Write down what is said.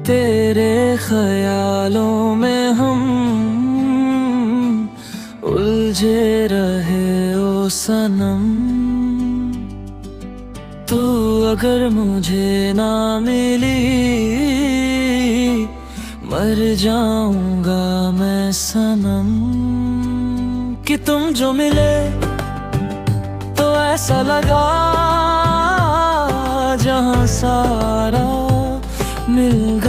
तेरे ख्यालों में हम उलझे रहे ओ सनम। तू अगर मुझे ना मिली मर जाऊंगा मैं सनम। कि तुम जो मिले तो ऐसा लगा जहां सारा मिल